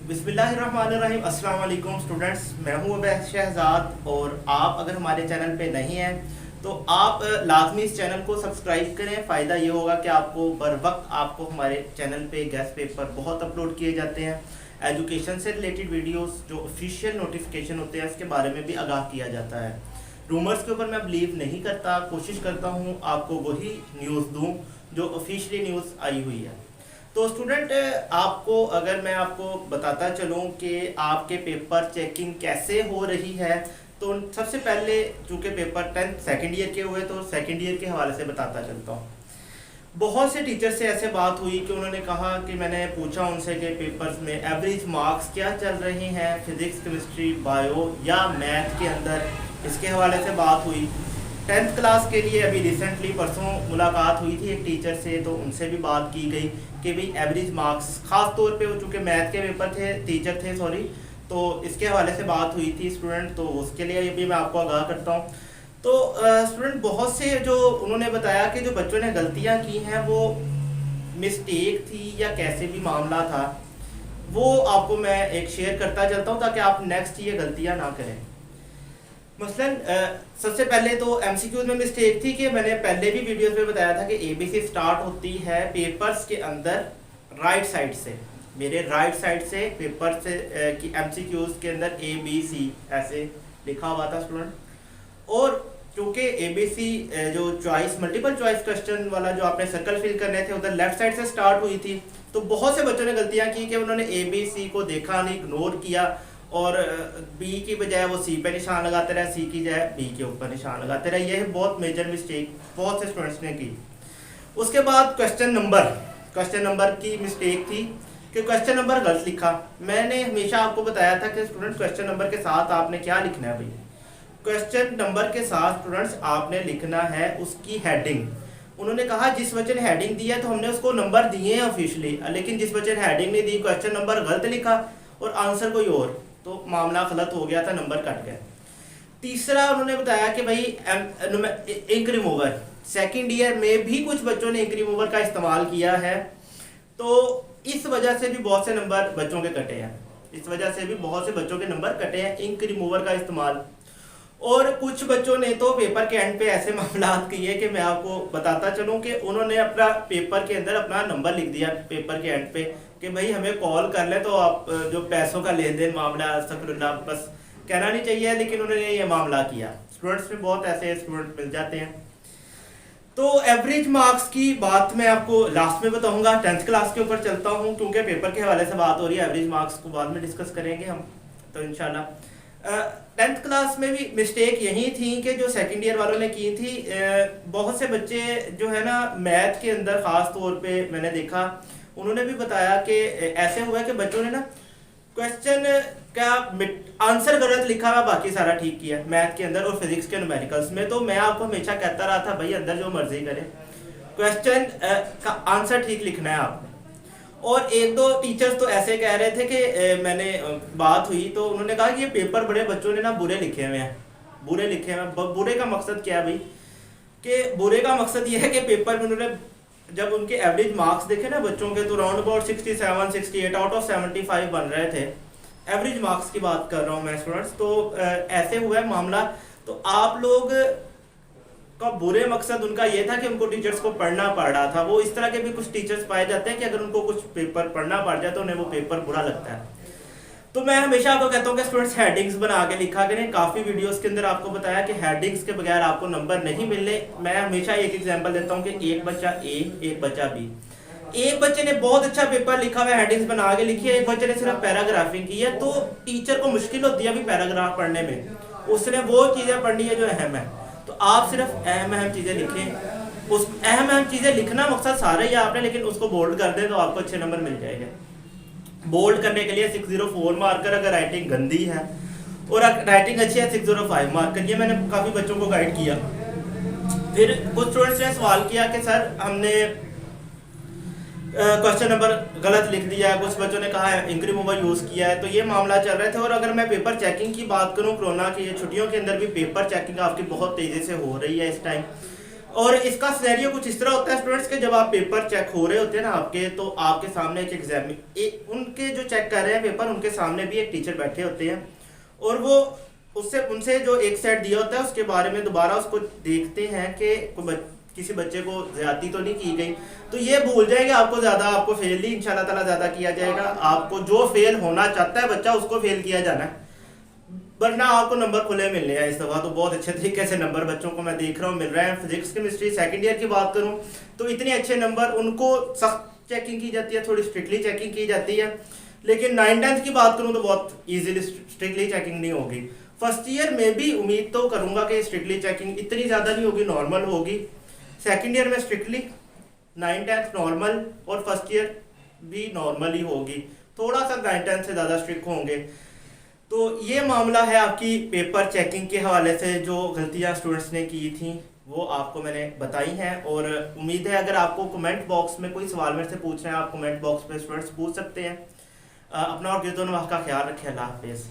बिस्मिल्लाहिर्रहमानिर्रहीम। अस्सलाम वालेकुम स्टूडेंट्स, मैं हूँ अबैद शहजाद और आप अगर हमारे चैनल पे नहीं हैं तो आप लाजमी इस चैनल को सब्सक्राइब करें। फ़ायदा ये होगा कि आपको बर वक्त आपको हमारे चैनल पे गेस्ट पेपर बहुत अपलोड किए जाते हैं। एजुकेशन से रिलेटेड वीडियोस जो ऑफिशियल नोटिफिकेशन होते हैं उसके बारे में भी आगाह किया जाता है। रूमर्स के ऊपर मैं बिलीव नहीं करता, कोशिश करता हूँ आपको वही न्यूज़ दूँ जो ऑफिशियली न्यूज़ आई हुई है। तो स्टूडेंट, आपको अगर मैं आपको बताता चलूं कि आपके पेपर चेकिंग कैसे हो रही है, तो सबसे पहले चूँकि पेपर 10th सेकेंड ईयर के हुए तो सेकेंड ईयर के हवाले से बताता चलता हूँ। बहुत से टीचर से ऐसे बात हुई कि उन्होंने कहा कि मैंने पूछा उनसे कि पेपर्स में एवरेज मार्क्स क्या चल रहे हैं फिज़िक्स, केमिस्ट्री, बायो या मैथ के अंदर, इसके हवाले से बात हुई। 10th क्लास के लिए अभी रिसेंटली परसों मुलाकात हुई थी एक टीचर से, तो उनसे भी बात की गई कि भाई एवरेज मार्क्स, ख़ास तौर पे वो चूँकि मैथ के पेपर थे, टीचर थे सॉरी, तो इसके हवाले से बात हुई थी स्टूडेंट, तो उसके लिए भी मैं आपको आगाह करता हूँ। तो स्टूडेंट, बहुत से जो उन्होंने बताया कि जो बच्चों ने गलतियाँ की हैं वो मिस्टेक थी या कैसे भी मामला था, वो आपको मैं एक शेयर करता चलता हूँ ताकि आप नेक्स्ट ये गलतियाँ ना करें। मसलन सबसे पहले तो एमसीक्यूज में मिस्टेक थी कि मैंने पहले भी वीडियोस में बताया था कि एबीसी स्टार्ट होती है पेपर्स के अंदर राइट साइड से। मेरे राइट साइड से पेपर से की एमसीक्यूज के अंदर एबीसी ऐसे लिखा हुआ था स्टूडेंट। और क्योंकि एबीसी जो चॉइस मल्टीपल चॉइस क्वेश्चन वाला जो आपने सर्कल फिल करने थे उधर लेफ्ट साइड से स्टार्ट हुई थी, तो बहुत से बच्चों ने गलतियां की कि उन्होंने एबीसी को देखा नहीं, इग्नोर किया और बी की बजाय वो सी पे निशान लगाते रहे, सी की बजाय बी के ऊपर निशान लगाते रहे। यह बहुत मेजर मिस्टेक बहुत से स्टूडेंट्स ने की। उसके बाद क्वेश्चन नंबर की मिस्टेक थी कि क्वेश्चन नंबर गलत लिखा। मैंने हमेशा आपको बताया था कि स्टूडेंट क्वेश्चन नंबर के साथ आपने क्या लिखना है भाई, क्वेश्चन नंबर के साथ स्टूडेंट्स आपने लिखना है उसकी हेडिंग। उन्होंने कहा जिस बच्चे ने हेडिंग दी है तो हमने उसको नंबर दिए हैं ऑफिशियली, लेकिन जिस बच्चे ने हेडिंग नहीं दी, क्वेश्चन नंबर गलत लिखा और आंसर कोई और, तो मामला गलत हो गया था, नंबर कट गया। तीसरा उन्होंने बताया कि भाई इंक रिमूवर, सेकंड ईयर में भी कुछ बच्चों ने इंक रिमूवर का इस्तेमाल किया है, तो इस वजह से भी बहुत से नंबर बच्चों के कटे हैं, इस वजह से भी बहुत से बच्चों के नंबर कटे हैं इंक रिमूवर का इस्तेमाल। और कुछ बच्चों ने तो पेपर के एंड पे ऐसे मामला किए कि मैं आपको बताता चलूं कि उन्होंने अपना पेपर के अंदर अपना नंबर लिख दिया पेपर के एंड पे कि भाई हमें कॉल कर ले, तो आप जो पैसों का लेन देन मामला अस्तगफिरुल्लाह, बस कहना नहीं चाहिए लेकिन उन्होंने ये मामला किया। स्टूडेंट्स में बहुत ऐसे स्टूडेंट मिल जाते हैं। तो एवरेज मार्क्स की बात मैं आपको लास्ट में बताऊंगा। 10th क्लास के ऊपर चलता हूँ क्योंकि पेपर के हवाले से बात हो रही है, एवरेज मार्क्स को बाद में डिस्कस करेंगे हम तो इंशाल्लाह। 10th क्लास में भी मिस्टेक यही थी कि जो सेकंड ईयर वालों ने की थी, बहुत से बच्चे जो है ना मैथ के अंदर ख़ास तौर पे मैंने देखा, उन्होंने भी बताया कि ऐसे हुआ कि बच्चों ने ना क्वेश्चन का आंसर गलत लिखा हुआ, बाकी सारा ठीक किया मैथ के अंदर और फिजिक्स के न्यूमेरिकल्स में। तो मैं आपको हमेशा कहता रहा था भाई अंदर जो मर्जी करे, क्वेश्चन का आंसर ठीक लिखना है आपने। और एक दो टीचर्स तो ऐसे कह रहे थे कि मैंने बात हुई तो उन्होंने कहा कि ये पेपर बड़े बच्चों ने ना बुरे लिखे हुए हैं, बुरे लिखे हुए हैं। बुरे का मकसद क्या है भाई, कि बुरे का मकसद ये है कि पेपर में उन्होंने जब उनके एवरेज मार्क्स देखे ना बच्चों के, तो राउंड अबाउट 67 68 आउट ऑफ 75 बन रहे थे। एवरेज मार्क्स की बात कर रहा हूँ मैं स्टूडेंट्स। तो ऐसे हुआ है मामला। तो आप लोग का बुरे मकसद उनका ये था कि उनको टीचर्स को पढ़ना पड़ रहा था। वो इस तरह के भी कुछ टीचर्स पाए जाते हैं कि अगर उनको कुछ पेपर पढ़ना पड़ जाए तो उन्हें वो पेपर बुरा लगता है। तो मैं हमेशा आपको कहता हूँ कि स्टूडेंट्स हेडिंग्स बना के लिखा करें। काफ़ी वीडियोस के अंदर आपको बताया कि हेडिंग्स के बगैर आपको नंबर नहीं मिलने। मैं हमेशा एक एग्जांपल देता हूँ कि एक बच्चा ए, एक बच्चा बी। एक बच्चे ने बहुत अच्छा पेपर लिखा हुआ है, हेडिंग्स बना के लिखी है, एक बच्चे ने सिर्फ पैराग्राफिंग की है, तो टीचर को मुश्किल होती है अभी पैराग्राफ पढ़ने में, उसने वो चीज़ें पढ़नी है जो अहम है। तो आप सिर्फ अहम चीज़ें लिखें, उस अहम चीज़ें लिखना मकसद सारे ही आपने, लेकिन उसको बोल्ड कर दें तो आपको अच्छे नंबर मिल जाएंगे। बोल्ड करने के लिए 604 मार्कर, अगर राइटिंग गंदी है और राइटिंग अच्छी है 605 मार्कर। ये मैंने काफ़ी बच्चों को गाइड किया। फिर कुछ स्टूडेंट्स ने सवाल किया कि सर हमने क्वेश्चन नंबर गलत लिख दिया है, कुछ बच्चों ने कहा है इंक रिमूवर यूज़ किया है, तो ये मामला चल रहे थे। और अगर मैं पेपर चेकिंग की बात करूं, कोरोना की छुट्टियों के अंदर भी पेपर चेकिंग आपकी बहुत तेज़ी से हो रही है इस टाइम। और इसका सिनेरियो कुछ इस तरह होता है स्टूडेंट्स के, जब आप पेपर चेक हो रहे होते हैं ना आपके, तो आपके सामने एक एग्जाम उनके जो चेक कर रहे हैं पेपर, उनके सामने भी एक टीचर बैठे होते हैं और वो उससे उनसे जो एक सेट दिया होता है उसके बारे में दोबारा उसको देखते हैं कि किसी बच्चे को ज्यादती तो नहीं की गई, तो ये भूल जाएंगे आपको ज़्यादा, आपको फेल ही इंशाल्लाह ताला ज़्यादा किया जाएगा। आपको जो फेल होना चाहता है बच्चा उसको फेल किया जाना है, वरना आपको नंबर खुले मिलने हैं। इस दफ़ा तो बहुत अच्छे तरीके से नंबर बच्चों को मैं देख रहा हूँ मिल रहे हैं। फिजिक्स केमिस्ट्री सेकंड ईयर की बात करूँ तो इतने अच्छे नंबर, उनको सख्त चेकिंग की जाती है, थोड़ी स्ट्रिक्टली चेकिंग की जाती है। लेकिन 9th-10th की बात करूँ तो बहुत ईजिली स्ट्रिक्टली चेकिंग नहीं होगी। फर्स्ट ईयर में भी उम्मीद तो करूँगा कि स्ट्रिक्टली चेकिंग इतनी ज़्यादा नहीं होगी, नॉर्मल होगी। सेकेंड ईयर में स्ट्रिक्टली, 9th-10th नॉर्मल और फर्स्ट ईयर भी नॉर्मल ही होगी, थोड़ा सा 9th-10th से ज़्यादा स्ट्रिक्ट होंगे। तो ये मामला है आपकी पेपर चेकिंग के हवाले से, जो गलतियां स्टूडेंट्स ने की थी वो आपको मैंने बताई हैं। और उम्मीद है अगर आपको कमेंट बॉक्स में कोई सवाल मेरे से पूछना है, आप कमेंट बॉक्स में स्टूडेंट्स पूछ सकते हैं। अपना और गिरदोनवाह का ख्याल रखें। अल्लाह हाफिज़।